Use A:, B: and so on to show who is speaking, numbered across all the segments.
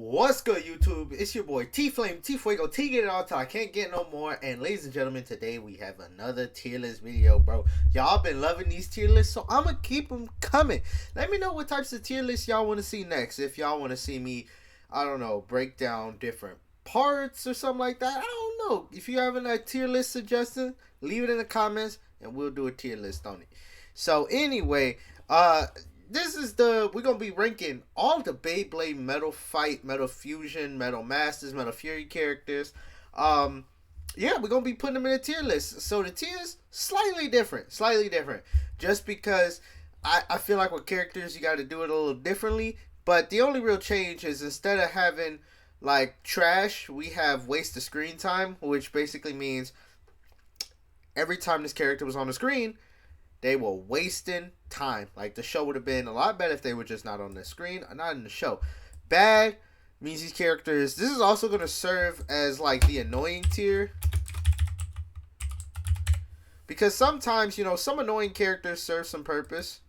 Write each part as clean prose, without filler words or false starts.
A: What's good, YouTube? It's your boy T Flame, T Fuego, T Get It All Till I Can't Get No More. And ladies and gentlemen, today we have another tier list video, bro. Y'all been loving these tier lists, so I'm gonna keep them coming. Let me know what types of tier lists y'all want to see next. If y'all want to see me, I don't know, break down different parts or something like that. I don't know. If you have a tier list suggestion, leave it in the comments and we'll do a tier list on it. So anyway, we're gonna be ranking all the Beyblade Metal Fight, Metal Fusion, Metal Masters, Metal Fury characters. Yeah, we're gonna be putting them in a tier list. So the tiers slightly different. Just because I feel like with characters you gotta do it a little differently. But the only real change is instead of having like trash, we have waste of screen time, which basically means every time this character was on the screen, they were wasting time. Like, the show would have been a lot better if they were just not on the screen or not in the show. Bad means these characters... This is also going to serve as, like, the annoying tier. Because sometimes, you know, some annoying characters serve some purpose.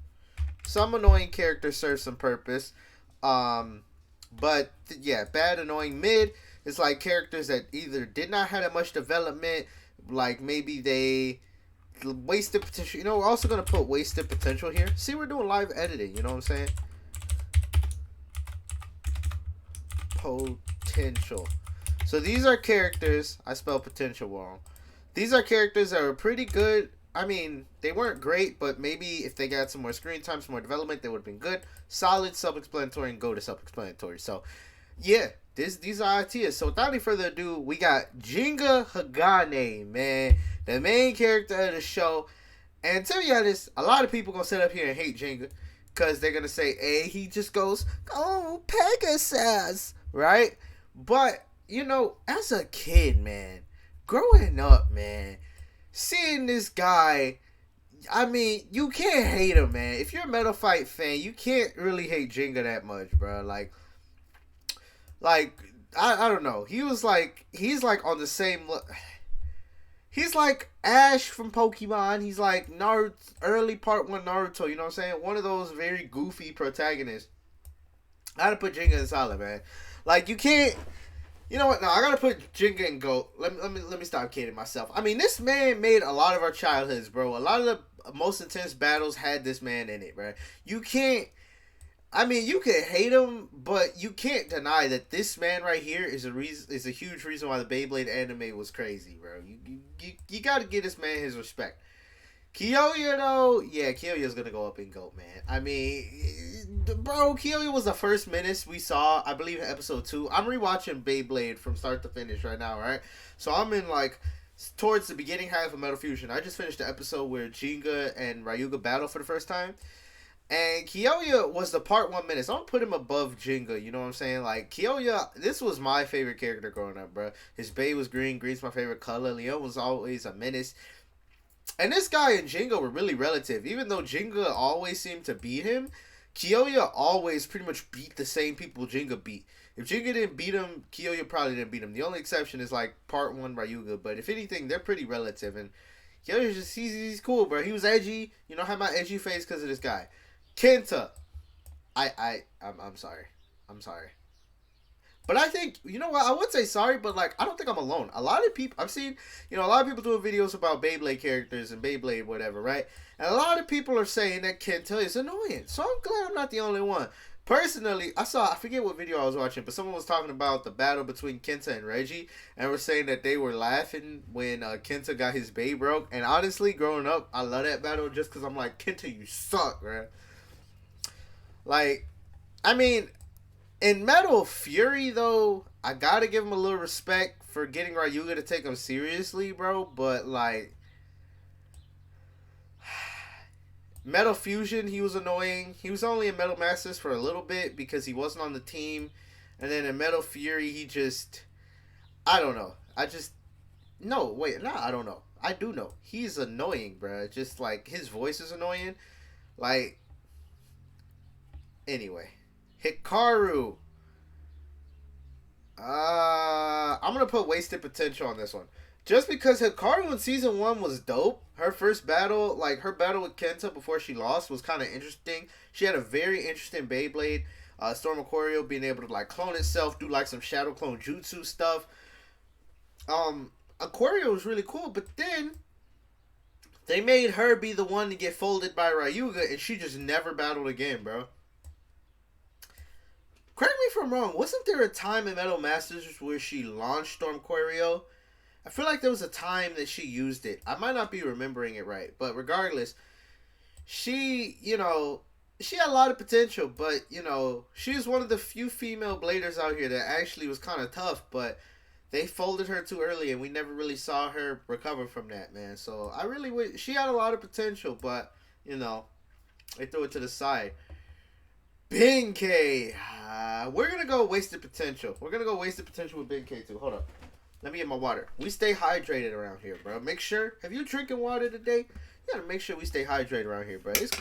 A: But, yeah, bad, annoying, mid is, like, characters that either did not have that much development. Like, maybe they... wasted potential. You know, we're also going to put wasted potential here. See, we're doing live editing. You know what I'm saying? Potential. So these are characters. I spelled potential wrong. These are characters that are pretty good. I mean, they weren't great, but maybe if they got some more screen time, some more development, they would have been good. Solid, self-explanatory, and go to self-explanatory. So, yeah. These are our tiers. So without any further ado, we got Jinga Hagane, man. The main character of the show. And to be honest, a lot of people gonna sit up here and hate Jinga. Because they're gonna say, hey, he just goes, oh, Pegasus. Right? But, you know, as a kid, man, growing up, man, seeing this guy, I mean, you can't hate him, man. If you're a Metal Fight fan, you can't really hate Jinga that much, bro. Like, I don't know. He's like on the same... He's like Ash from Pokemon. He's like Naruto, early part 1 Naruto, you know what I'm saying? One of those very goofy protagonists. I gotta put Jinga in solid, man. Like, you can't... You know what? No, I gotta put Jinga in GOAT. Let me stop kidding myself. I mean, this man made a lot of our childhoods, bro. A lot of the most intense battles had this man in it, bro. You can't... I mean, you can hate him, but you can't deny that this man right here is a huge reason why the Beyblade anime was crazy, bro. You got to give this man his respect. Kyoya, though, yeah, Kyoya's going to go up in GOAT, man. I mean, bro, Kyoya was the first menace we saw, I believe, in episode 2. I'm rewatching Beyblade from start to finish right now, right? So I'm in, like, towards the beginning half of Metal Fusion. I just finished the episode where Jinga and Ryuga battle for the first time. And Kyoya was the part 1 menace. I don't put him above Jinga, you know what I'm saying? Like, Kyoya, this was my favorite character growing up, bro. His Bay was green. Green's my favorite color. Leon was always a menace. And this guy and Jinga were really relative. Even though Jinga always seemed to beat him, Kyoya always pretty much beat the same people Jinga beat. If Jinga didn't beat him, Kyoya probably didn't beat him. The only exception is, like, part 1 Ryuga. But if anything, they're pretty relative. And Kyoya's just, he's cool, bro. He was edgy. You know, I had my edgy face because of this guy. Kenta, I'm sorry. But I think, you know what, I would say sorry, but, like, I don't think I'm alone. A lot of people, I've seen, you know, a lot of people doing videos about Beyblade characters and Beyblade whatever, right? And a lot of people are saying that Kenta is annoying. So I'm glad I'm not the only one. Personally, I forget what video I was watching, but someone was talking about the battle between Kenta and Reggie, and were saying that they were laughing when Kenta got his Bey broke. And honestly, growing up, I love that battle just because I'm like, Kenta, you suck, man. Like, I mean, in Metal Fury, though, I gotta give him a little respect for getting Ryuga to take him seriously, bro. But, like, Metal Fusion, he was annoying. He was only in Metal Masters for a little bit because he wasn't on the team. And then in Metal Fury, he just... I don't know. I don't know. I do know. He's annoying, bro. Just, like, his voice is annoying. Like... Anyway, Hikaru. I'm gonna put wasted potential on this one, just because Hikaru in season 1 was dope. Her first battle, like her battle with Kenta before she lost, was kind of interesting. She had a very interesting Beyblade. Storm Aquario being able to like clone itself, do like some shadow clone jutsu stuff. Aquario was really cool, but then they made her be the one to get folded by Ryuga, and she just never battled again, bro. Correct me if I'm wrong. Wasn't there a time in Metal Masters where she launched Storm Aquario? I feel like there was a time that she used it. I might not be remembering it right, but regardless, she, she had a lot of potential, but, she was one of the few female bladers out here that actually was kind of tough, but they folded her too early, and we never really saw her recover from that, man. So I really wish she had a lot of potential, but they threw it to the side. Benkei, we're gonna go wasted potential. We're gonna go wasted potential with Benkei too. Hold up, let me get my water. We stay hydrated around here, bro. Make sure. Have you drinking water today? You gotta make sure we stay hydrated around here, bro. It's,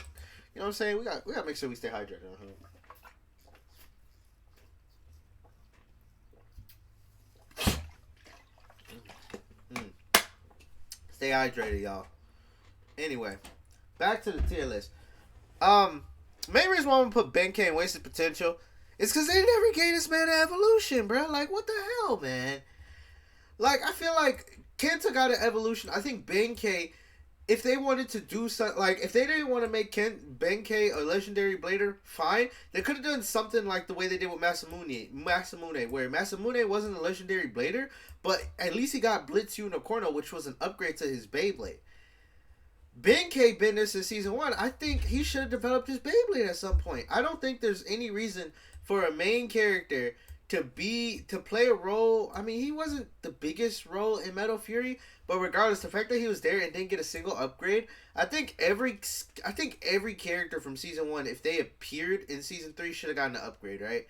A: you know what I'm saying? We gotta make sure we stay hydrated around here. Stay hydrated, y'all. Anyway, back to the tier list. Main reason why I'm gonna put Benkei in wasted potential is because they never gave this man an evolution, bro. Like, what the hell, man? Like, I feel like Kenta got an evolution. I think Benkei, if they wanted to do something, like, if they didn't want to make Benkei a legendary blader, fine. They could have done something like the way they did with Masamune, where Masamune wasn't a legendary blader, but at least he got Blitz Unicorno, which was an upgrade to his Beyblade. Benkei been this in season 1. I think he should have developed his Beyblade at some point. I don't think there's any reason for a main character to play a role. I mean, he wasn't the biggest role in Metal Fury, but regardless, the fact that he was there and didn't get a single upgrade, I think every character from season 1, if they appeared in season 3, should have gotten an upgrade, right?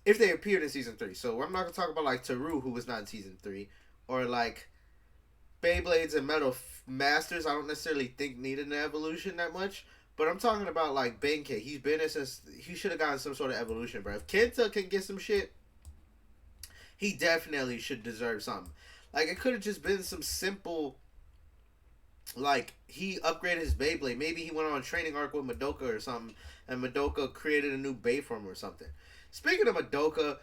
A: If they appeared in season 3. So I'm not gonna talk about like Teru, who was not in season 3, or like Beyblades and Metal Masters. I don't necessarily think needed an evolution that much, but I'm talking about like Benkei. He's been there since he should have gotten some sort of evolution, bro. If Kenta can get some shit, he definitely should deserve something. Like, it could have just been some simple, like, he upgraded his Beyblade. Maybe he went on a training arc with Madoka or something, and Madoka created a new Bey form or something. Speaking of Madoka,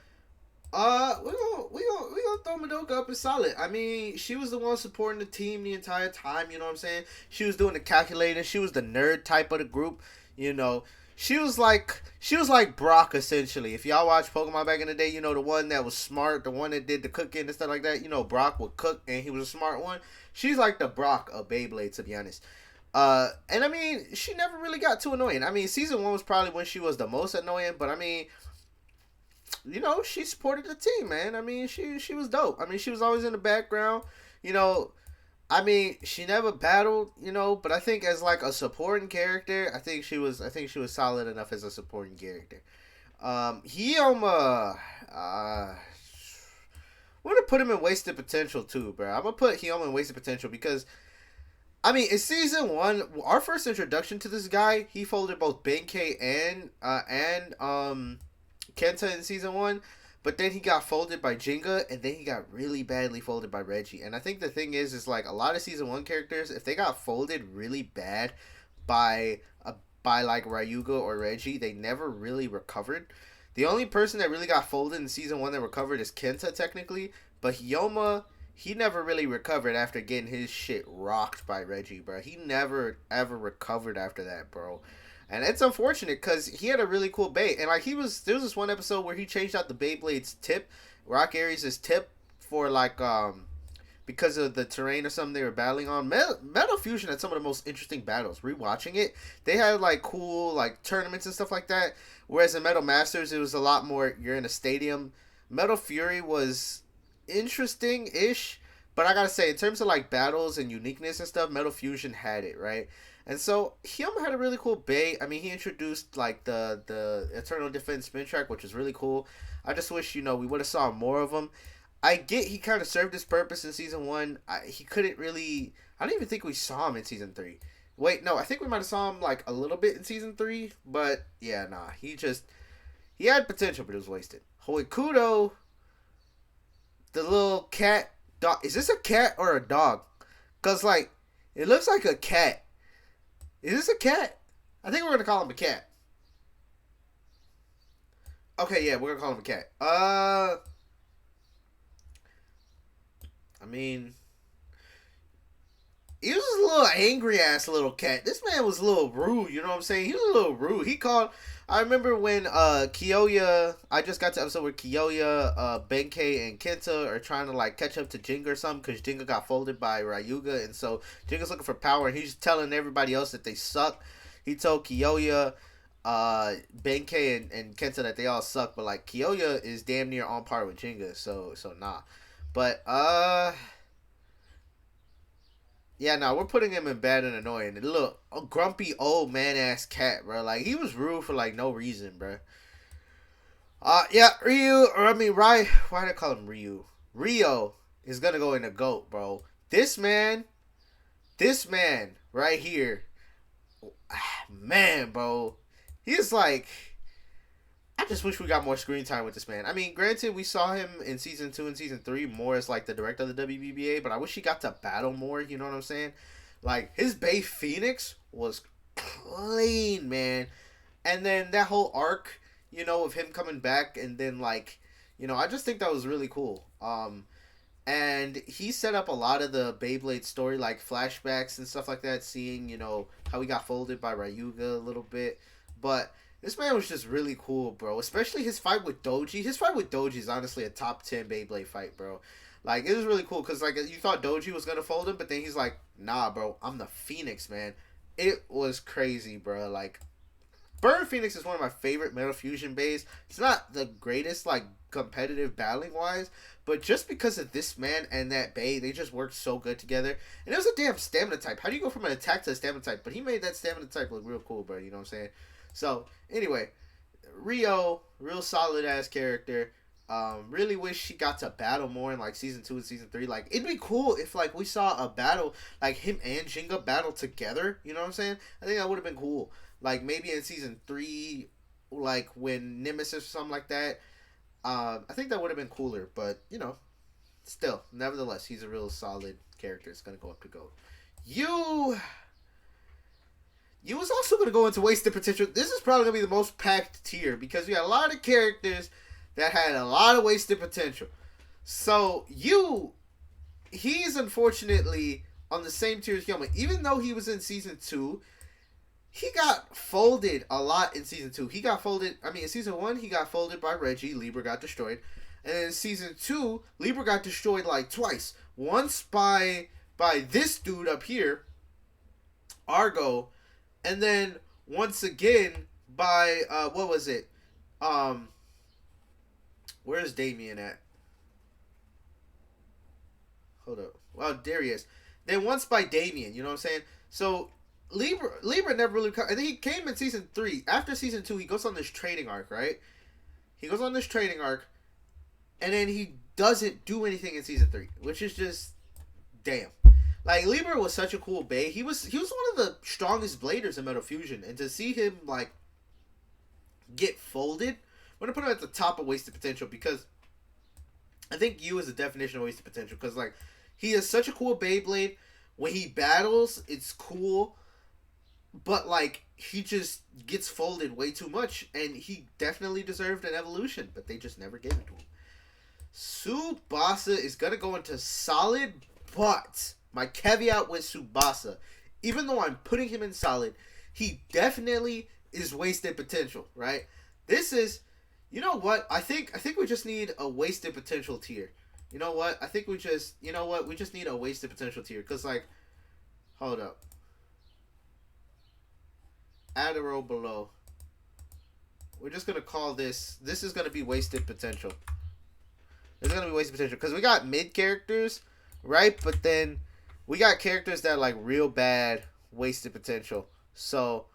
A: we gonna throw Madoka up as solid. I mean, she was the one supporting the team the entire time. You know what I'm saying? She was doing the calculating. She was the nerd type of the group. She was like Brock, essentially. If y'all watched Pokemon back in the day, the one that was smart, the one that did the cooking and stuff like that. Brock would cook, and he was a smart one. She's like the Brock of Beyblade, to be honest. And I mean, she never really got too annoying. I mean, season 1 was probably when she was the most annoying, but I mean, she supported the team, man. I mean, she was dope. I mean, she was always in the background. I mean, she never battled, but I think as like a supporting character, I think she was solid enough as a supporting character. Hyoma, I'm gonna put him in wasted potential too, bro. I'm gonna put Hyoma in wasted potential because, I mean, in season 1, our first introduction to this guy, he folded both Benkei and Kenta in season 1, but then he got folded by Jinga, and then he got really badly folded by Reggie. And I think the thing is like a lot of season 1 characters, if they got folded really bad by like Ryuga or Reggie, they never really recovered. The only person that really got folded in season 1 that recovered is Kenta, technically, but Hyoma, he never really recovered after getting his shit rocked by Reggie, bro. He never ever recovered after that, bro. And it's unfortunate because he had a really cool Bey. And like there was this one episode where he changed out the Beyblade's tip, Rock Aries' tip, for like because of the terrain or something they were battling on. Metal Fusion had some of the most interesting battles. Rewatching it, they had like cool like tournaments and stuff like that. Whereas in Metal Masters, it was a lot more, you're in a stadium. Metal Fury was interesting-ish, but I gotta say, in terms of like battles and uniqueness and stuff, Metal Fusion had it, right? And so Hyoma had a really cool Bey. I mean, he introduced like the Eternal Defense spin track, which was really cool. I just wish we would have saw more of him. I get he kind of served his purpose in season 1. He couldn't really. I don't even think we saw him in season 3. Wait, no, I think we might have saw him like a little bit in season 3, but yeah, nah, he had potential, but it was wasted. Hoikudo, the little cat dog. Is this a cat or a dog? Cause like it looks like a cat. Is this a cat? I think we're gonna call him a cat. Okay, yeah, we're gonna call him a cat. I mean, he was a little angry ass little cat. This man was a little rude, you know what I'm saying? He was a little rude. He called. I remember when Kiyoya. I just got to episode where Kiyoya, Benkei, and Kenta are trying to like catch up to Jinga or something because Jinga got folded by Ryuga, and so Jinga's looking for power, and he's telling everybody else that they suck. He told Kiyoya, Benkei, and Kenta that they all suck, but like Kiyoya is damn near on par with Jinga, so nah. But yeah, no, we're putting him in bad and annoying. And look, a grumpy old man ass cat, bro. Like he was rude for like no reason, bro. Yeah, Ryu, or I mean, why did I call him Ryu? Rio is gonna go in the GOAT, bro. This man right here, man, bro. He's like, I just wish we got more screen time with this man. I mean, granted, we saw him in season 2 and season 3 more as like the director of the WBBA, but I wish he got to battle more. You know what I'm saying? Like his Bay Phoenix was clean, man. And then that whole arc, you know, of him coming back, and then like, you know, I just think that was really cool. And he set up a lot of the Beyblade story, like flashbacks and stuff like that, seeing, you know, how he got folded by Ryuga a little bit, but this man was just really cool, bro. Especially his fight with Doji. His fight with Doji is honestly a top 10 Beyblade fight, bro. Like, it was really cool because, like, you thought Doji was going to fold him, but then he's like, nah, bro, I'm the Phoenix, man. It was crazy, bro. Like, Burn Phoenix is one of my favorite Metal Fusion bays. It's not the greatest, like, competitive battling-wise, but just because of this man and that bay, they just worked so good together. And it was a damn stamina type. How do you go from an attack to a stamina type? But he made that stamina type look real cool, bro. You know what I'm saying? So, anyway, Rio, real solid ass character. Really wish he got to battle more in like season 2 and season 3. Like, it'd be cool if like we saw a battle, like him and Jinga battle together. You know what I'm saying? I think that would have been cool. Like maybe in season 3, like when Nemesis or something like that. I think that would have been cooler. But you know, still, nevertheless, he's a real solid character. It's gonna go up to GOAT. You was also going to go into wasted potential. This is probably going to be the most packed tier because we had a lot of characters that had a lot of wasted potential. So, he's unfortunately on the same tier as Yoma. Even though he was in season 2, he got folded a lot in season 2. He got folded, in season 1, he got folded by Reggie. Libra got destroyed. And in season 2, Libra got destroyed like twice. Once by this dude up here, Argo. And then once again by what was it? Where's Damien at? Hold up. Well, there he is. Then once by Damien, you know what I'm saying? So Libra never really and then he came in season 3. After season 2, he goes on this training arc, right? He goes on this training arc, and then he doesn't do anything in season 3, which is just damn. Like, Libra was such a cool bay. He was one of the strongest bladers in Metal Fusion. And to see him, like, get folded, I'm going to put him at the top of wasted potential because I think you is the definition of wasted potential. Because, like, he is such a cool Beyblade. When he battles, it's cool. But, like, he just gets folded way too much. And he definitely deserved an evolution. But they just never gave it to him. Tsubasa is going to go into solid, but my caveat with Tsubasa, even though I'm putting him in solid, he definitely is wasted potential, right? This is, you know what? I think we just need a wasted potential tier. You know what? I think we just need a wasted potential tier. Because, like, hold up. Add a row below. We're just going to call this is going to be wasted potential. It's going to be wasted potential. Because we got mid characters, right? But then we got characters that are, like, real bad wasted potential. So,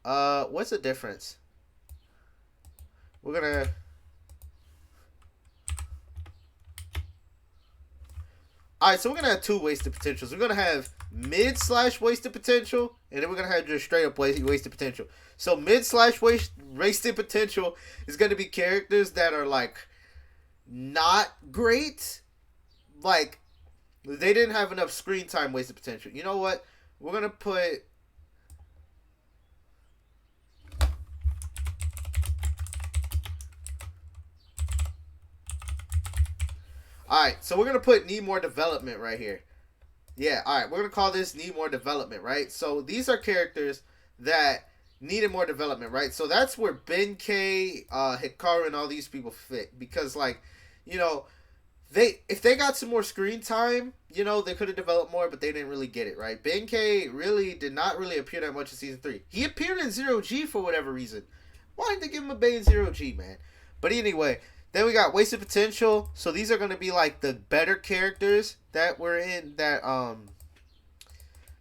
A: what's the difference? We're going to... Alright, so we're going to have two wasted potentials. We're going to have mid/wasted potential, and then we're going to have just straight up wasted potential. So mid/wasted potential is going to be characters that are, like, not great. Like, they didn't have enough screen time wasted potential. You know what? We're going to put... Alright, so we're going to put need more development right here. Yeah, alright, we're going to call this need more development, right? So these are characters that needed more development, right? So that's where Benkei, Hikaru, and all these people fit. Because, like, you know, if they got some more screen time, you know, they could have developed more, but they didn't really get it, right? Benkei really did not really appear that much in season 3. He appeared in Zero G for whatever reason. Why didn't they give him a Bay in Zero G, man? But anyway, then we got Wasted Potential. So these are going to be like the better characters that were in that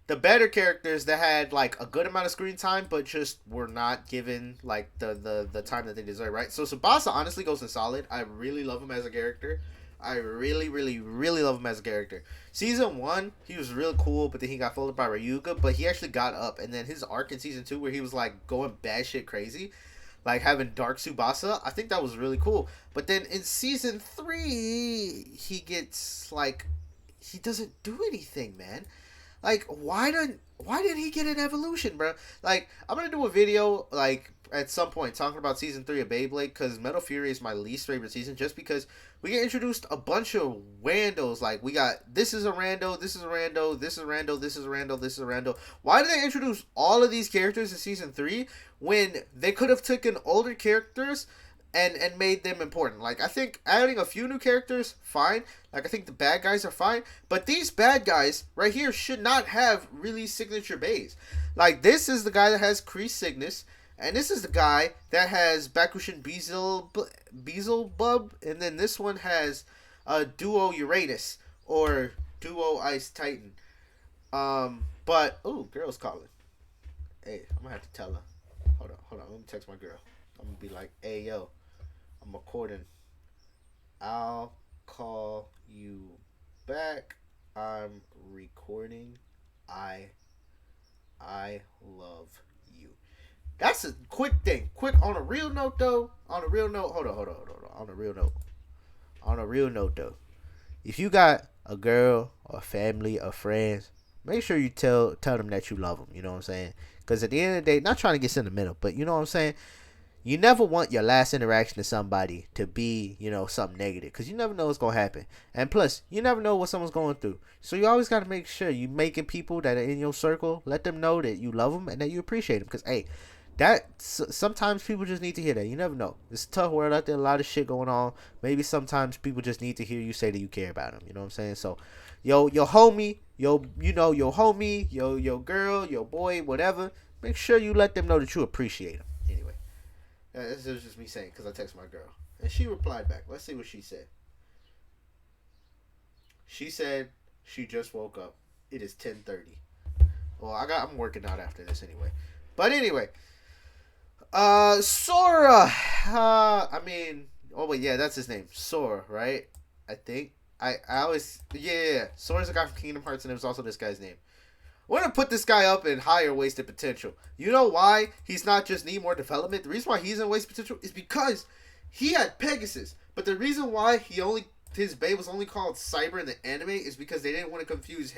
A: the better characters that had like a good amount of screen time, but just were not given like the time that they deserve, right? So Tsubasa honestly goes in solid. I really love him as a character. I really, really, really love him as a character. Season 1, he was real cool, but then he got folded by Ryuga, but he actually got up. And then his arc in Season 2 where he was, like, going batshit crazy, like having Dark Tsubasa, I think that was really cool. But then in Season 3, he gets, like, he doesn't do anything, man. Like, why didn't he get an evolution, bro? Like, I'm going to do a video, like, at some point talking about Season 3 of Beyblade, because Metal Fury is my least favorite season, just because we get introduced a bunch of randos. Like, we got, this is a rando, this is a rando, this is a rando, this is a rando, this is a rando. Why did they introduce all of these characters in Season 3 when they could have taken older characters and made them important? Like, I think adding a few new characters, fine. Like, I think the bad guys are fine. But these bad guys right here should not have really signature bays. Like, this is the guy that has Kreese Cygnus. And this is the guy that has Bakushin Beelzebub. And then this one has Duo Uranus. Or Duo Ice Titan. But, ooh, girl's calling. Hey, I'm going to have to tell her. Hold on. Let me text my girl. I'm going to be like, hey, yo. I'm recording. I'll call you back. I'm recording. I love you. That's a quick thing. Quick, on a real note, though. On a real note. Hold on. On a real note, though. If you got a girl or family or friends, make sure you tell them that you love them. You know what I'm saying? Because at the end of the day, not trying to get sentimental, but you know what I'm saying? You never want your last interaction to somebody to be, you know, something negative. Because you never know what's going to happen. And plus, you never know what someone's going through. So you always got to make sure you making people that are in your circle, let them know that you love them and that you appreciate them. Because, hey, sometimes people just need to hear that. You never know. It's a tough world out there. A lot of shit going on. Maybe sometimes people just need to hear you say that you care about them. You know what I'm saying? So, your homie, your homie, your girl, your boy, whatever. Make sure you let them know that you appreciate them. Anyway. This is just me saying because I texted my girl. And she replied back. Let's see what she said. She said she just woke up. It is 10:30. Well, I'm working out after this anyway. But anyway. Sora. Yeah, that's his name. Sora, right? I think. I always... Yeah. Sora's the guy from Kingdom Hearts and it was also this guy's name. We're going to put this guy up in higher wasted potential. You know why he's not just need more development? The reason why he's in wasted potential is because he had Pegasus. But the reason why his Bay was only called Cyber in the anime is because they didn't want to confuse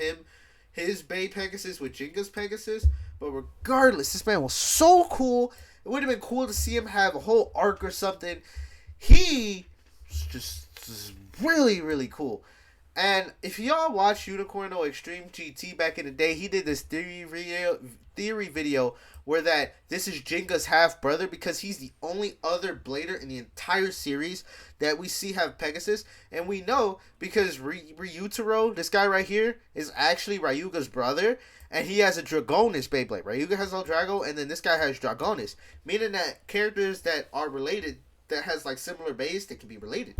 A: his Bay Pegasus with Jinga's Pegasus. But regardless, this man was so cool. It would have been cool to see him have a whole arc or something. He was just really, really cool. And if y'all watch Unicorno Extreme GT back in the day, he did this theory video where that this is Jinga's half brother because he's the only other blader in the entire series that we see have Pegasus. And we know because Ryutaro, this guy right here, is actually Ryuga's brother. And he has a Dragonis Beyblade. Ryuga has El Drago, and then this guy has Dragonis. Meaning that characters that are related, that has like similar bays, they can be related.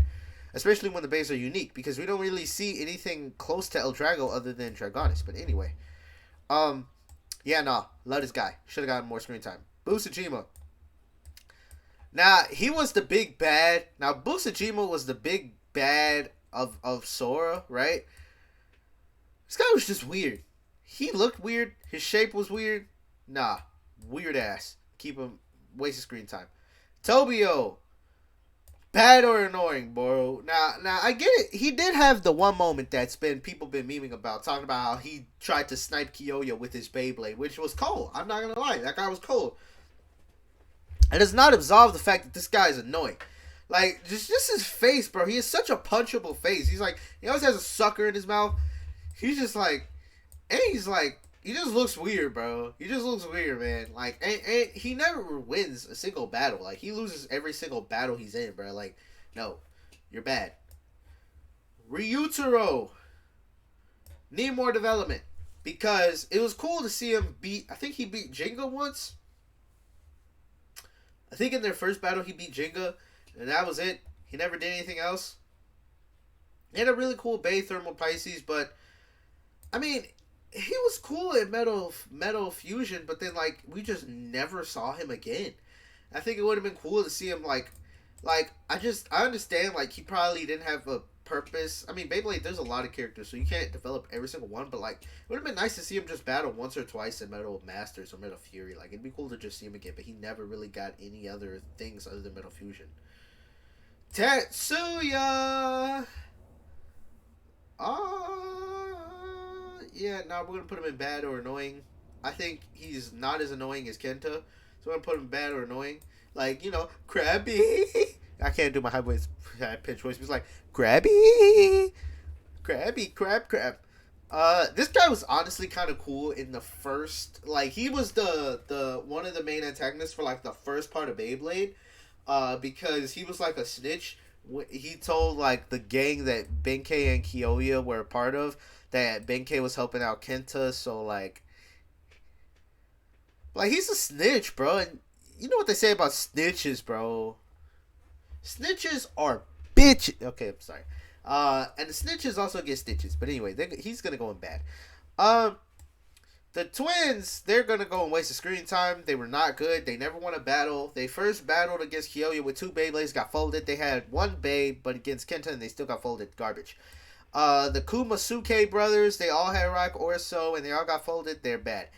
A: Especially when the bays are unique, because we don't really see anything close to El Drago other than Dragonis. But anyway, love this guy. Should have gotten more screen time. Busujima. Now, he was the big bad. Now, Busujima was the big bad of Sora, right? This guy was just weird. He looked weird. His shape was weird. Nah, weird ass. Keep him wasting screen time. Tobio. Bad or annoying, bro. Now I get it. He did have the one moment that's people been memeing about, talking about how he tried to snipe Kyoya with his Beyblade, which was cold. I'm not gonna lie, that guy was cold. It does not absolve the fact that this guy is annoying. Like just his face, bro. He has such a punchable face. He's like he always has a sucker in his mouth. He's just like, and he's like, he just looks weird, bro. He just looks weird, man. Like, and he never wins a single battle. Like, he loses every single battle he's in, bro. Like, no, you're bad. Ryutaro need more development because it was cool to see him beat. I think he beat Jenga once. I think in their first battle he beat Jenga, and that was it. He never did anything else. He had a really cool Bay Thermal Pisces, but I mean, he was cool at Metal Fusion, but then like we just never saw him again. I think it would have been cool to see him like I understand like he probably didn't have a purpose. I mean, Beyblade, there's a lot of characters, so you can't develop every single one, but like it would have been nice to see him just battle once or twice in Metal Masters or Metal Fury. Like it'd be cool to just see him again, but he never really got any other things other than Metal Fusion. Tetsuya. Yeah, we're gonna put him in bad or annoying. I think he's not as annoying as Kenta, so we're gonna put him bad or annoying. Like, Krabby. I can't do my high pitch voice. It's like Krabby, crab. This guy was honestly kind of cool in the first. Like, he was the one of the main antagonists for like the first part of Beyblade, because he was like a snitch. He told like the gang that Benkei and Kiyoya were a part of that Benkei was helping out Kenta, so like he's a snitch, bro. And you know what they say about snitches, bro? Snitches are bitch. Okay, I'm sorry. And the snitches also get stitches, but anyway, he's gonna go in bad. The twins, they're gonna go and waste the screen time. They were not good. They never won a battle. They first battled against Kiyoya with 2 Beyblades, got folded. They had 1 Bey, but against Kenta, and they still got folded. Garbage. The Kumasuke brothers, they all had Rock Orso, and they all got folded. They're bad.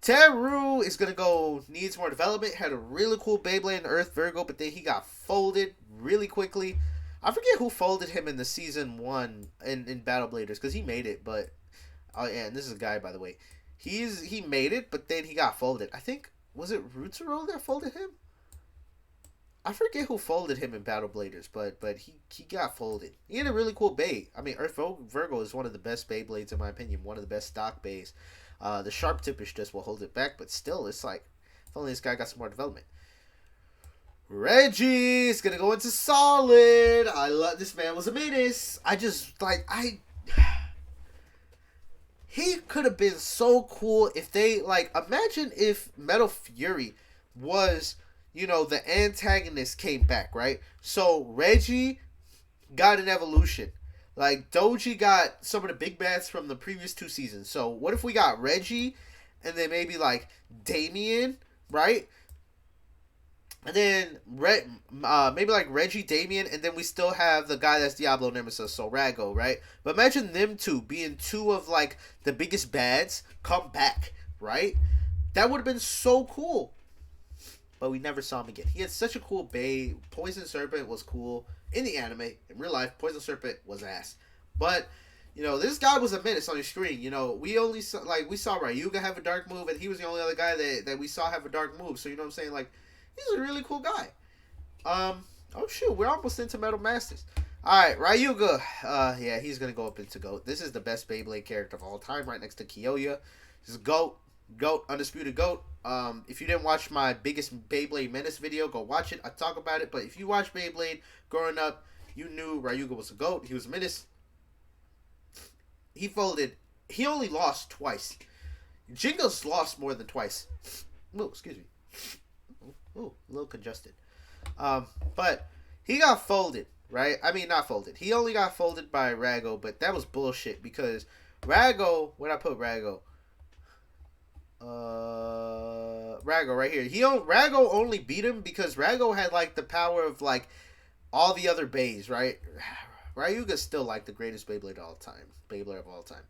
A: Teru is gonna go, needs more development. Had a really cool Beyblade in Earth Virgo, but then he got folded really quickly. I forget who folded him in the season 1 in Battle Bladers, because he made it, but oh yeah, and this is a guy, by the way. He made it, but then he got folded. I think, was it Ryutaro that folded him? I forget who folded him in Battle Bladers, but he got folded. He had a really cool Bey. I mean, Earth Virgo is one of the best Beyblades in my opinion. One of the best stock Beys. The sharp tip is just what holds it back, but still, it's like, if only this guy got some more development. Reggie is gonna go into solid. I love this man was a menace. He could have been so cool if they, like, imagine if Metal Fury was, the antagonist came back, right? So Reggie got an evolution. Like, Doji got some of the big bats from the previous 2 seasons. So what if we got Reggie and then maybe, like, Damien, right? And then maybe like Reggie, Damien, and then we still have the guy that's Diablo Nemesis, so Rago, right? But imagine them two being 2 of like the biggest bads come back, right? That would have been so cool. But we never saw him again. He had such a cool Bey. Poison Serpent was cool in the anime. In real life, Poison Serpent was ass. But this guy was a menace on your screen. We only saw we saw Ryuga have a dark move, and he was the only other guy that we saw have a dark move. So you know what I'm saying, like. He's a really cool guy. Oh shoot, we're almost into Metal Masters. Alright, Ryuga. Yeah, he's gonna go up into GOAT. This is the best Beyblade character of all time, right next to Kiyoya. This is GOAT, undisputed GOAT. If you didn't watch my biggest Beyblade menace video, go watch it. I talk about it, but if you watched Beyblade growing up, you knew Ryuga was a GOAT. He was a menace. He folded. He only lost twice. Jingo's lost more than twice. Oh, excuse me. Ooh, a little congested. But he got folded, right? I mean, not folded. He only got folded by Rago, but that was bullshit because Rago, where'd I put Rago? Rago right here. Rago only beat him because Rago had like the power of like all the other Beys, right? Ryuga's still like the greatest Beyblade of all time.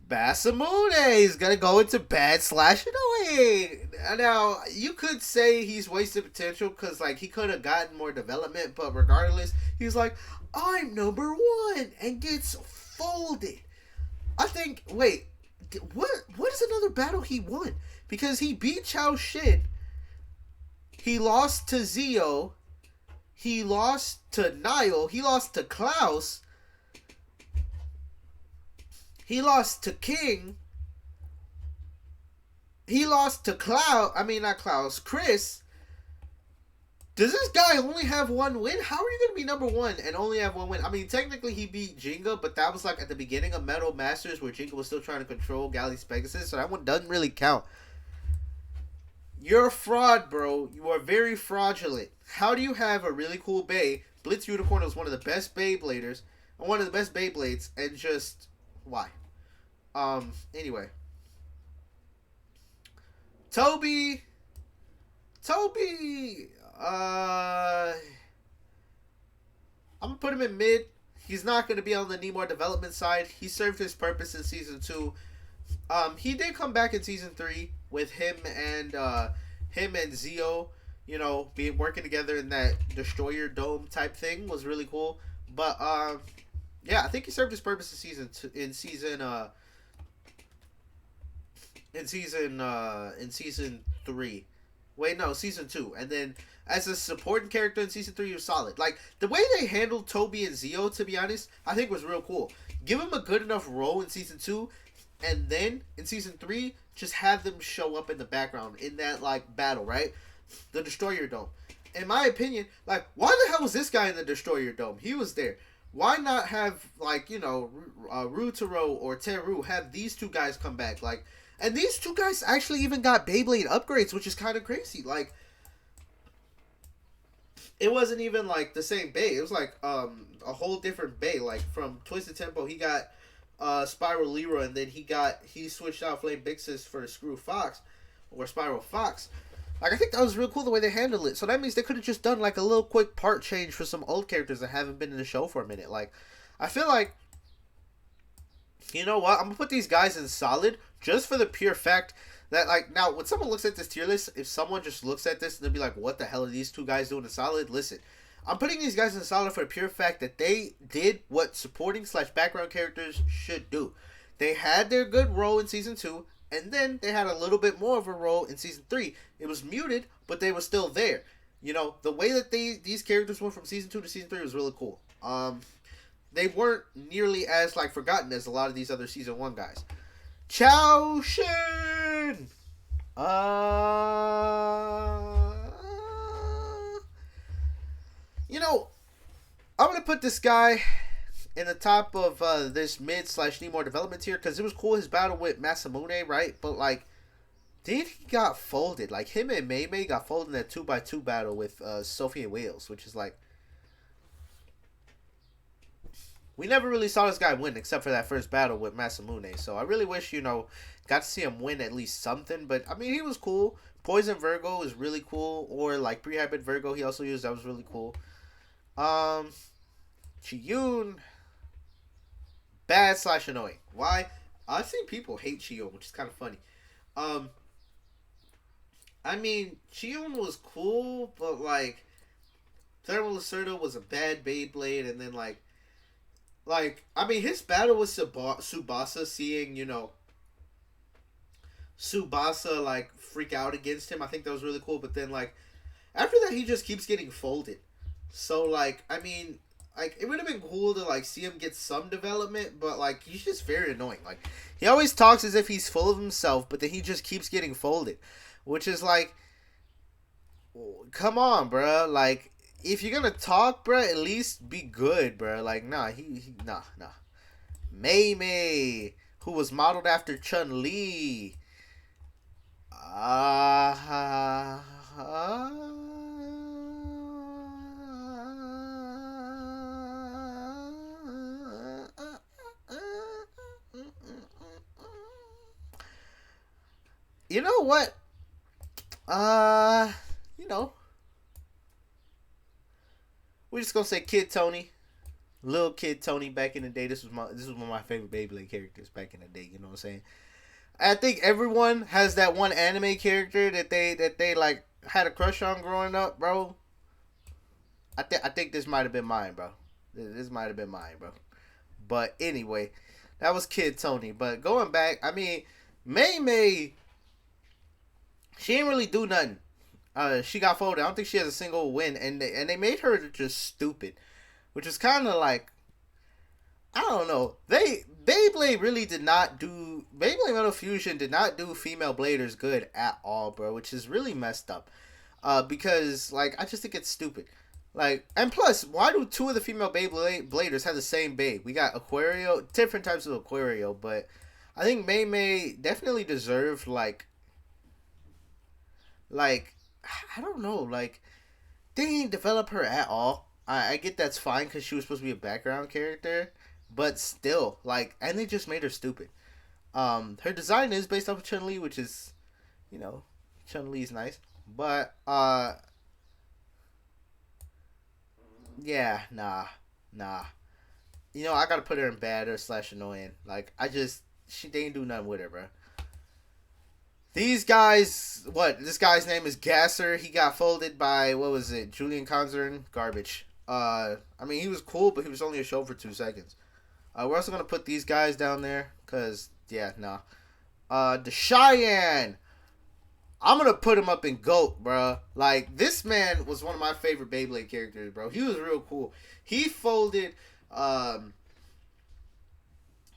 A: Basamune is going to go into bad / annoying. Now, you could say he's wasted potential because, like, he could have gotten more development, but regardless, he's like, I'm number 1, and gets folded. I think, wait, what is another battle he won? Because he beat Chao Shin, he lost to Zio, He lost to Niall. He lost to Klaus. He lost to King. He lost to Klaus. I mean, not Klaus. Chris. Does this guy only have one win? How are you going to be number one and only have one win? I mean, technically he beat Jenga, but that was like at the beginning of Metal Masters where Jenga was still trying to control Galaxy Pegasus, so that one doesn't really count. You're a fraud, bro. You are very fraudulent. How do you have a really cool Bay? Blitz Unicorn was one of the best Beybladers, and one of the best Beyblades, and just why? Anyway. Toby, I'm gonna put him in mid. He's not gonna be on the Nemor development side. He served his purpose in season 2. He did come back in season 3 with him and Zio, you know, being working together in that Destroyer Dome type thing was really cool. But yeah, I think he served his purpose in season 3. Wait, no, season 2. And then as a supporting character in season 3, he was solid. Like, the way they handled Toby and Zio, to be honest, I think was real cool. Give him a good enough role in season 2, and then in season 3, just have them show up in the background in that, like, battle, right? The Destroyer Dome. In my opinion, like, why the hell was this guy in the Destroyer Dome? He was there. Why not have, like, you know, Rutaro or Teru have these two guys come back? Like, and these two guys actually even got Beyblade upgrades, which is kind of crazy. Like, it wasn't even, like, the same Bay. It was, like, a whole different Bay. Like, from Twisted Tempo, he got Spiral Leroy, and then he switched out Flame Bixis for Screw Fox, or Spiral Fox. Like, I think that was real cool the way they handled it. So that means they could have just done, like, a little quick part change for some old characters that haven't been in the show for a minute. Like, I feel like, you know what? I'm going to put these guys in solid just for the pure fact that, like, now, when someone looks at this tier list, if someone just looks at this and they'll be like, what the hell are these two guys doing in solid? Listen, I'm putting these guys in solid for the pure fact that they did what supporting / background characters should do. They had their good role in season 2, and then they had a little bit more of a role in season 3. It was muted, but they were still there. You know, the way that these characters went from season 2 to season 3 was really cool. They weren't nearly as, like, forgotten as a lot of these other season 1 guys. Chao Shin! You know, I'm going to put this guy in the top of this mid / Nemor development tier because it was cool his battle with Masamune, right? But, like, then he got folded. Like, him and Mei got folded in that 2x2 battle with Sophie and Wales, which is like, we never really saw this guy win except for that first battle with Masamune. So I really wish, you know, got to see him win at least something. But, I mean, he was cool. Poison Virgo is really cool. Or, like, Pre-Hybrid Virgo he also used. That was really cool. Chiyun, bad / annoying. Why? I've seen people hate Chiyun, which is kind of funny. I mean, Chiyun was cool, but, like, Thermal Lacerda was a bad Beyblade, and then, like, I mean, his battle with Tsubasa, seeing, you know, Tsubasa, like, freak out against him, I think that was really cool, but then, like, after that, he just keeps getting folded. So, like, I mean, like, it would have been cool to, like, see him get some development, but, like, he's just very annoying. Like, he always talks as if he's full of himself, but then he just keeps getting folded, which is, like, come on, bruh. Like, if you're gonna talk, bruh, at least be good, bruh. Like, nah. Mei, who was modeled after Chun-Li. You know what? You know, we're just gonna say Kid Tony, little Kid Tony. Back in the day, this was one of my favorite Beyblade characters back in the day. You know what I'm saying? I think everyone has that one anime character that they like had a crush on growing up, bro. I think this might have been mine, bro. This might have been mine, bro. But anyway, that was Kid Tony. But going back, I mean, Mei, she didn't really do nothing She got folded. I don't think she has a single win, and they made her just stupid, which is kind of like, I don't know. Beyblade really did not do Beyblade Metal Fusion did not do female bladers good at all, bro, which is really messed up. Because like I just think it's stupid. Like, and plus, why do two of the female Bladers have the same babe? We got Aquario, different types of Aquario, but I think May May definitely deserved like I don't know, like they didn't develop her at all. I get that's fine because she was supposed to be a background character, but still, like, and they just made her stupid. Her design is based off of Chun Li, which is, you know, Chun Li's nice, but yeah, nah. You know, I gotta put her in bad or slash annoying. Like, I just she they didn't do nothing with her, bro. These guys, what? This guy's name is Gasser. He got folded by what was it? Julian Conzern, garbage. I mean, he was cool, but he was only a show for 2 seconds. We're also gonna put these guys down there, cause yeah, nah. The Cheyenne. I'm gonna put him up in GOAT, bro. Like, this man was one of my favorite Beyblade characters, bro. He was real cool. He folded.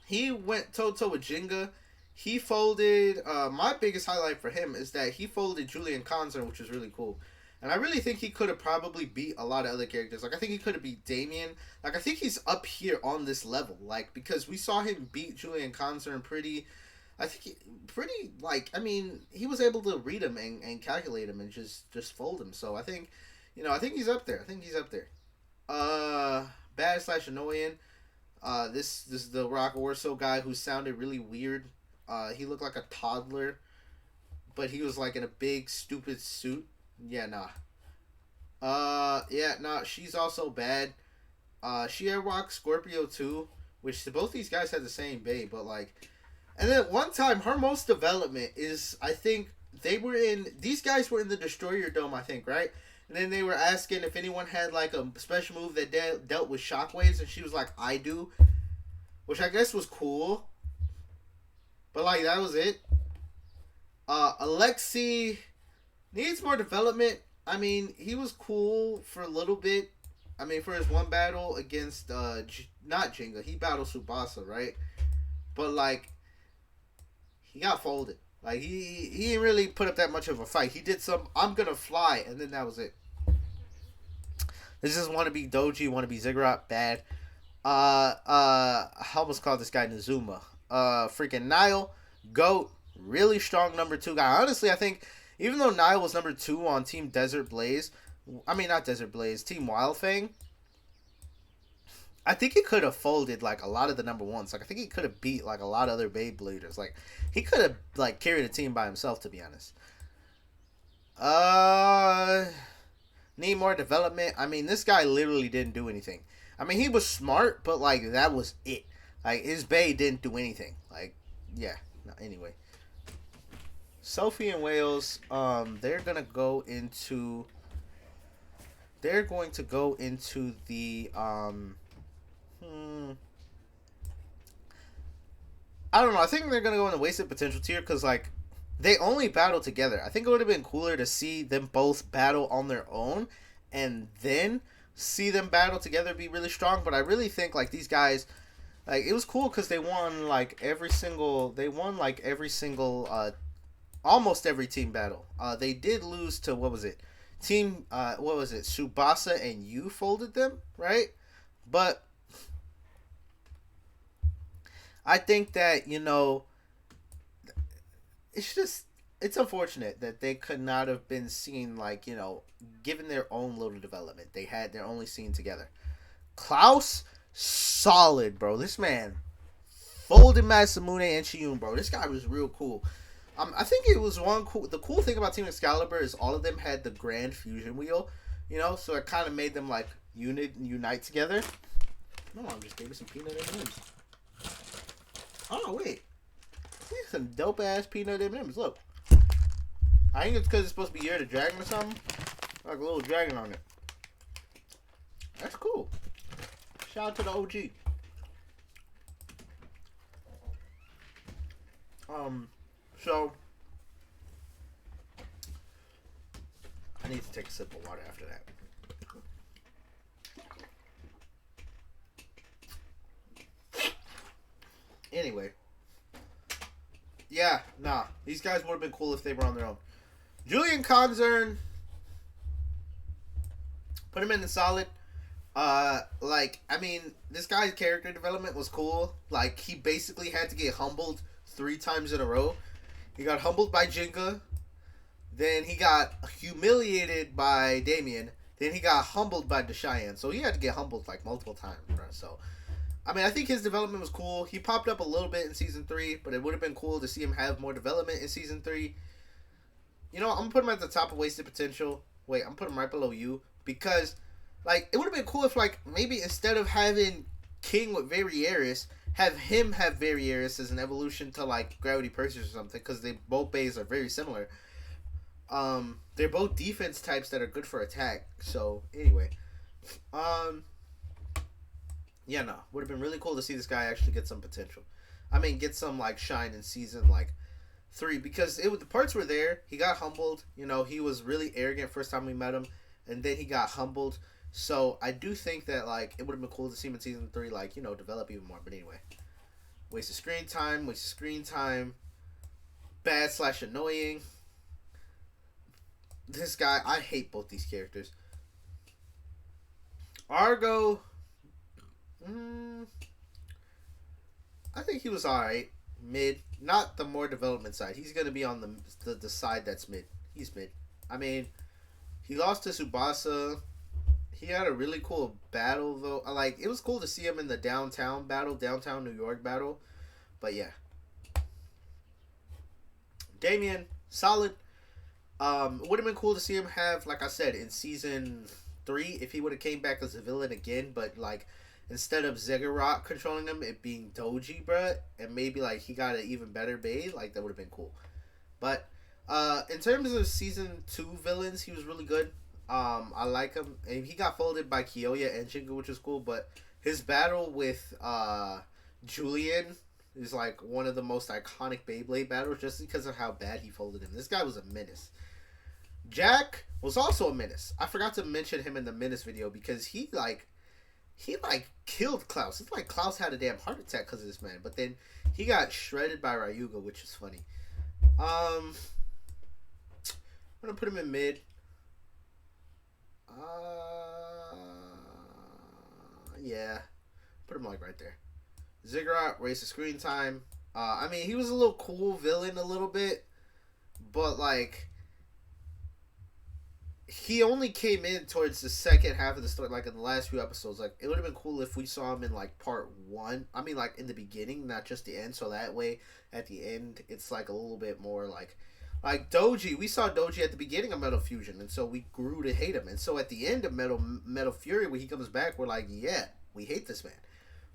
A: He went toe to toe with Jenga. He folded. My biggest highlight for him is that he folded Julian Conzern, which was really cool. And I really think he could have probably beat a lot of other characters. Like, I think he could have beat Damien. Like, I think he's up here on this level. Like, because we saw him beat Julian Conzern pretty. I think pretty, like, I mean, he was able to read him and calculate him and just fold him. So I think, I think he's up there. I think he's up there. Bad slash annoying. This is the Rock Orso guy who sounded really weird. He looked like a toddler, but he was like in a big stupid suit. Yeah, nah. Yeah, nah. She's also bad. She had Rock Scorpio too, which both these guys had the same babe, but like. And then one time, her most development is, I think, these guys were in the Destroyer Dome, I think, right? And then they were asking if anyone had, like, a special move that dealt with shockwaves, and she was like, I do. Which I guess was cool. But, like, that was it. Alexi needs more development. I mean, he was cool for a little bit. I mean, for his one battle against, not Jenga, he battled Tsubasa, right? But, like, he got folded. Like, he didn't really put up that much of a fight. He did some, I'm gonna fly, and then that was it. This is wannabe Doji, wannabe Ziggurat, bad. I almost called this guy Nazuma. Freaking Nile, GOAT, really strong number 2 guy. Honestly, I think, even though Nile was number 2 on Team Desert Blaze, I mean, not Desert Blaze, Team Wildfang, I think he could have folded, like, a lot of the number 1s. Like, I think he could have beat, like, a lot of other Beybladers. Like, he could have, like, carried a team by himself, to be honest. Need more development. I mean, this guy literally didn't do anything. I mean, he was smart, but, like, that was it. Like, his Bay didn't do anything. Like, yeah. No, anyway. Sophie and Wales, they're going to go into... They're going to go into the, I don't know. I think they're gonna go in the wasted potential tier because like they only battle together. I think it would have been cooler to see them both battle on their own and then see them battle together be really strong. But I really think like these guys, like it was cool because they won like every single. They won like every single, almost every team battle. They did lose to what was it? Team what was it? Tsubasa and you folded them, right? But I think that, it's unfortunate that they could not have been seen, like, given their own little development. They're only seen together. Klaus, solid, bro. This man folded Masamune and Chiyun, bro. This guy was real cool. I think it was the cool thing about Team Excalibur is all of them had the Grand Fusion Wheel, so it kind of made them, like, unite together. No, I'm just gave me some peanut M&Ms. Oh, wait. These some dope-ass peanut M&Ms. Look. I think it's because it's supposed to be Year of the Dragon or something. Like a little dragon on it. That's cool. Shout out to the OG. So I need to take a sip of water after that. Anyway. Yeah, nah. These guys would have been cool if they were on their own. Julian Konzern, put him in the solid. I mean, this guy's character development was cool. Like, he basically had to get humbled 3 times in a row. He got humbled by Jinga. Then he got humiliated by Damien. Then he got humbled by Cheyenne. So he had to get humbled, like, multiple times, bro. So, I mean, I think his development was cool. He popped up a little bit in Season 3, but it would have been cool to see him have more development in Season 3. You know, I'm going to put him at the top of Wasted Potential. Wait, I'm putting him right below you. Because, like, it would have been cool if, like, maybe instead of having King with Varieris, have him have Varieris as an evolution to, like, Gravity Pursuit or something. Because they both bays are very similar. They're both defense types that are good for attack. So, anyway. Yeah, no. Would have been really cool to see this guy actually get some potential. I mean, get some, like, shine in Season, like, 3. Because the parts were there. He got humbled. You know, he was really arrogant first time we met him. And then he got humbled. So, I do think that, like, it would have been cool to see him in Season 3, like, you know, develop even more. But anyway. Wasted screen time. Bad/annoying. This guy, I hate both these characters. Argo, I think he was alright. Mid. Not the more development side. He's going to be on the side that's mid. He's mid. I mean, he lost to Tsubasa. He had a really cool battle, though. Like, it was cool to see him in the downtown New York battle. But, yeah. Damien, solid. It would have been cool to see him have, like I said, in Season 3, if he would have came back as a villain again, but, like, instead of Ziggurat controlling him, it being Doji, bruh, and maybe, like, he got an even better bait, like, that would have been cool. But, in terms of Season 2 villains, he was really good. I like him, and he got folded by Kiyoya and Jingu, which is cool, but his battle with, Julian is, like, one of the most iconic Beyblade battles, just because of how bad he folded him. This guy was a menace. Jack was also a menace. I forgot to mention him in the menace video because he killed Klaus. It's like Klaus had a damn heart attack because of this man. But then he got shredded by Ryuga, which is funny. I'm gonna put him in mid. Yeah, put him like right there. Ziggurat, waste of screen time. I mean, he was a little cool villain a little bit, but like, he only came in towards the second half of the story, like in the last few episodes. Like, it would have been cool if we saw him in like part 1. I mean, like in the beginning, not just the end. So that way, at the end, it's like a little bit more like Doji. We saw Doji at the beginning of Metal Fusion, and so we grew to hate him. And so at the end of Metal Fury, when he comes back, we're like, yeah, we hate this man.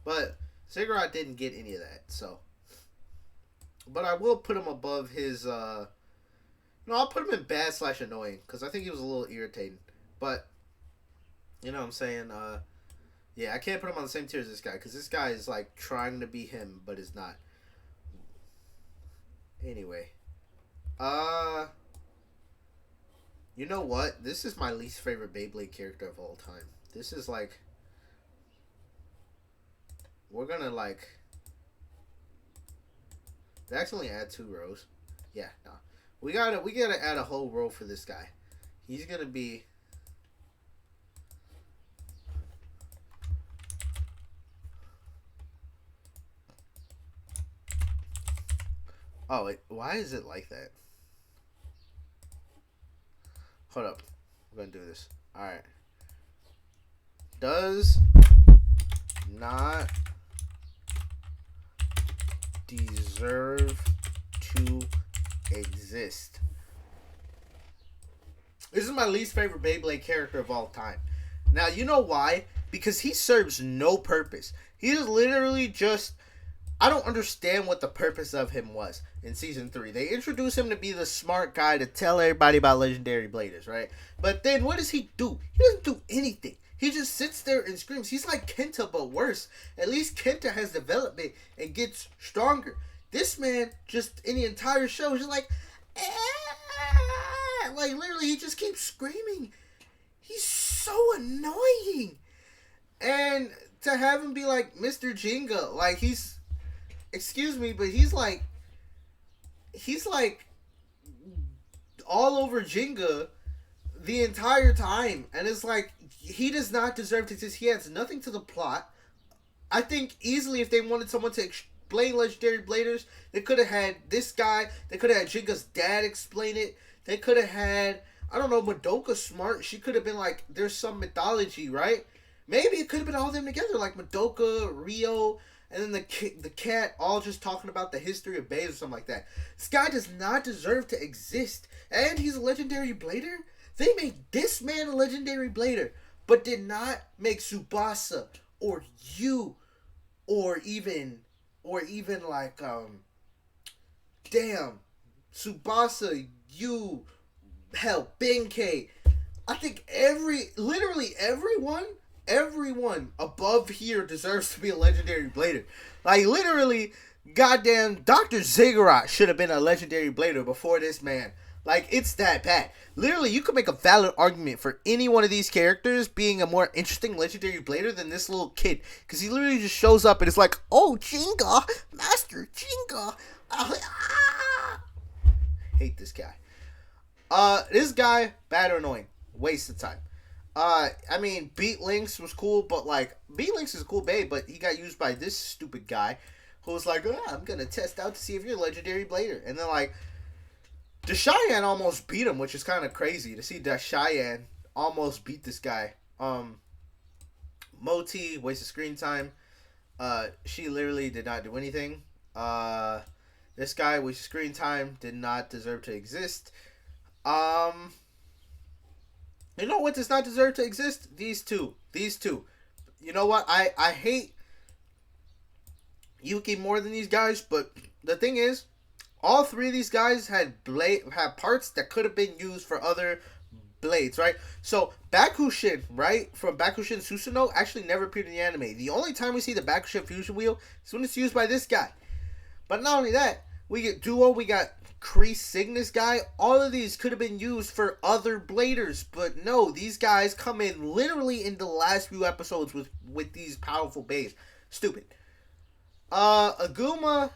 A: But Ziggurat didn't get any of that. So, but I will put him above his. No, I'll put him in bad/annoying because I think he was a little irritating. But, you know what I'm saying? Yeah, I can't put him on the same tier as this guy because this guy is like trying to be him but is not. Anyway. You know what? This is my least favorite Beyblade character of all time. This is like. We're gonna like. Actually add 2 rows. Yeah, no. We gotta add a whole row for this guy. He's gonna be. Oh wait, why is it like that? Hold up, we're gonna do this. All right. Does not deserve to exist. This is my least favorite Beyblade character of all time. Now, you know why? Because he serves no purpose. He is literally just... I don't understand what the purpose of him was in Season 3. They introduced him to be the smart guy to tell everybody about Legendary Bladers, right? But then what does he do? He doesn't do anything. He just sits there and screams. He's like Kenta, but worse. At least Kenta has development and gets stronger. This man, just in the entire show, is just like, Like, literally, he just keeps screaming. He's so annoying. And to have him be like Mr. Jenga, like, excuse me, but he's like all over Jenga the entire time. And it's like, he does not deserve to exist. He adds nothing to the plot. I think easily if they wanted someone to explain Legendary Bladers, they could have had this guy. They could have had Jenga's dad explain it. They could have had, I don't know, Madoka Smart. She could have been like, there's some mythology, right? Maybe it could have been all of them together, like Madoka, Rio, and then the cat, all just talking about the history of Bays or something like that. This guy does not deserve to exist. And he's a Legendary Blader? They made this man a Legendary Blader, but did not make Tsubasa or you or even like damn, Tsubasa, you, hell, Benkei. I think literally everyone above here deserves to be a Legendary Blader. Like, literally, goddamn, Dr. Ziggurat should have been a Legendary Blader before this man. Like, it's that bad. Literally, you could make a valid argument for any one of these characters being a more interesting Legendary Blader than this little kid. Because he literally just shows up and it's like, oh, Jenga, Master Jenga. Hate this guy. This guy, bad or annoying. Waste of time. I mean, Beat Links was cool, but like, Beat Links is a cool babe, but he got used by this stupid guy who was like, I'm gonna test out to see if you're a Legendary Blader. And then like, Cheyenne almost beat him, which is kind of crazy to see Cheyenne almost beat this guy. Moti, waste of screen time. She literally did not do anything. This guy, waste of screen time, did not deserve to exist. You know what does not deserve to exist? These two. You know what? I hate Yuki more than these guys, but the thing is, all three of these guys had parts that could have been used for other blades, right? So, Bakushin, right? From Bakushin Susanoo actually never appeared in the anime. The only time we see the Bakushin fusion wheel is when it's used by this guy. But not only that, we get Duo, we got Kreese Cygnus guy. All of these could have been used for other bladers, but no, these guys come in literally in the last few episodes with these powerful bays. Stupid. Aguma,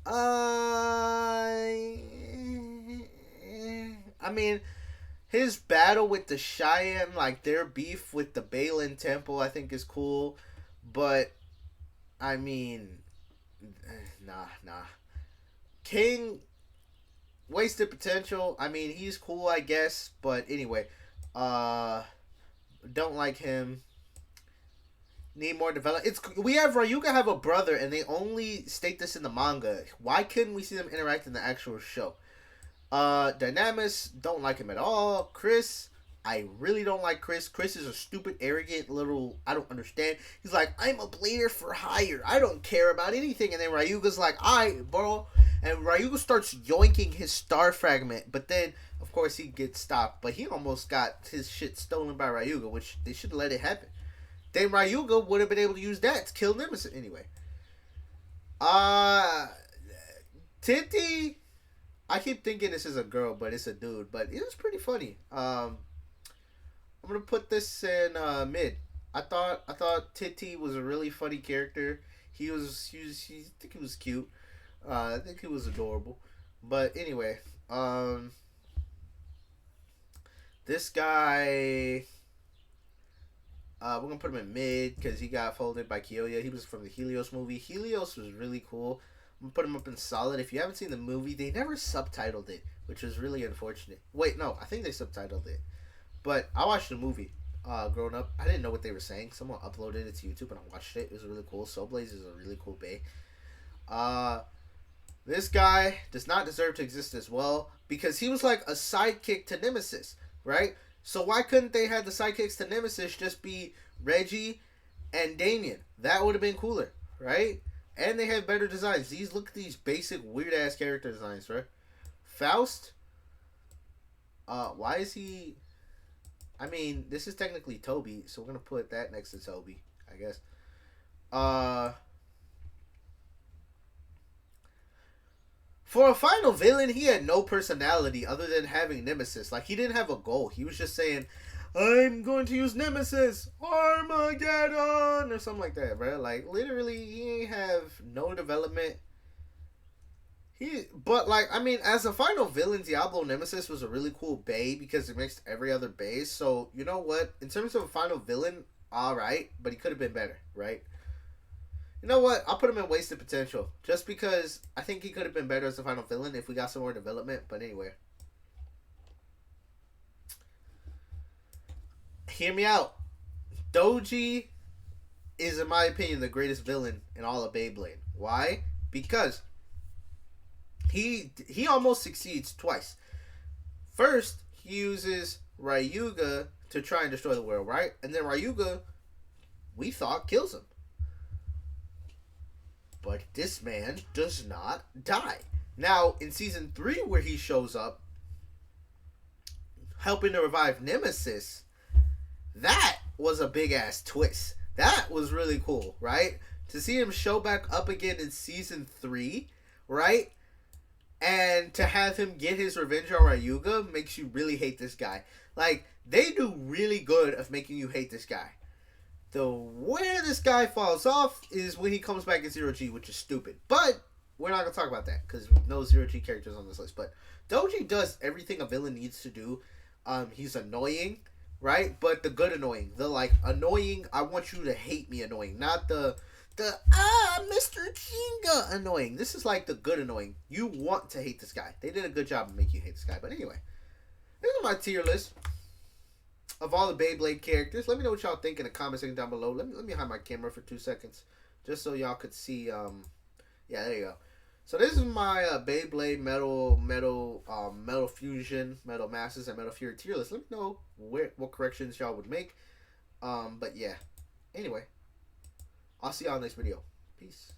A: I mean, his battle with the Cheyenne, like their beef with the Balin Temple, I think is cool. But, I mean, nah. King, wasted potential. I mean, he's cool, I guess. But anyway, don't like him. Need more development. We have Ryuga have a brother, and they only state this in the manga. Why couldn't we see them interact in the actual show? Dynamis, don't like him at all. Chris, I really don't like Chris. Chris is a stupid, arrogant little, I don't understand. He's like, I'm a blader for hire. I don't care about anything. And then Ryuga's like, alright, bro. And Ryuga starts yoinking his star fragment. But then, of course, he gets stopped. But he almost got his shit stolen by Ryuga, which they should have let it happen. Then Ryuga would have been able to use that to kill Nemesis anyway. Titi, I keep thinking this is a girl, but it's a dude. But it was pretty funny. I'm gonna put this in mid. I thought Titi was a really funny character. I think he was cute. I think he was adorable. But anyway, this guy, we're gonna put him in mid because he got folded by Kyoya. He was from the Helios movie. Helios was really cool. I'm gonna put him up in solid. If you haven't seen the movie, they never subtitled it, which was really unfortunate. Wait, no, I think they subtitled it. But I watched the movie growing up. I didn't know what they were saying. Someone uploaded it to YouTube and I watched it. It was really cool. Soul Blaze is a really cool bay. This guy does not deserve to exist as well because he was like a sidekick to Nemesis, right? So why couldn't they have the sidekicks to Nemesis just be Reggie and Damien? That would have been cooler, right? And they have better designs. Look at these basic weird ass character designs, right? Faust. Why is he? I mean, this is technically Toby, so we're gonna put that next to Toby, I guess. For a final villain, he had no personality other than having Nemesis. Like, he didn't have a goal. He was just saying, I'm going to use Nemesis, Armageddon, or something like that, bro. Like, literally, he ain't have no development. But like, I mean, as a final villain, Diablo Nemesis was a really cool bay because it mixed every other base. So, you know what? In terms of a final villain, alright, but he could have been better, right? You know what? I'll put him in wasted potential. Just because I think he could have been better as a final villain if we got some more development. But anyway. Hear me out. Doji is, in my opinion, the greatest villain in all of Beyblade. Why? Because he almost succeeds twice. First, he uses Ryuga to try and destroy the world, right? And then Ryuga, we thought, kills him. But this man does not die. Now, in Season 3, where he shows up, helping to revive Nemesis, that was a big-ass twist. That was really cool, right? To see him show back up again in Season 3, right? And to have him get his revenge on Ryuga makes you really hate this guy. Like, they do really good of making you hate this guy. Where this guy falls off is when he comes back in Zero G, which is stupid. But we're not going to talk about that because no Zero G characters on this list. But Doji does everything a villain needs to do. He's annoying, right? But the good annoying. The, like, annoying, I want you to hate me annoying. Not the Mr. Chinga annoying. This is like the good annoying. You want to hate this guy. They did a good job of making you hate this guy. But anyway, this is my tier list of all the Beyblade characters. Let me know what y'all think in the comment section down below. Let me hide my camera for 2 seconds just so y'all could see. Yeah, there you go. So this is my Beyblade Metal Fusion, Metal Masters, and Metal Fury tier list. Let me know what corrections y'all would make. But yeah. Anyway, I'll see y'all in the next video. Peace.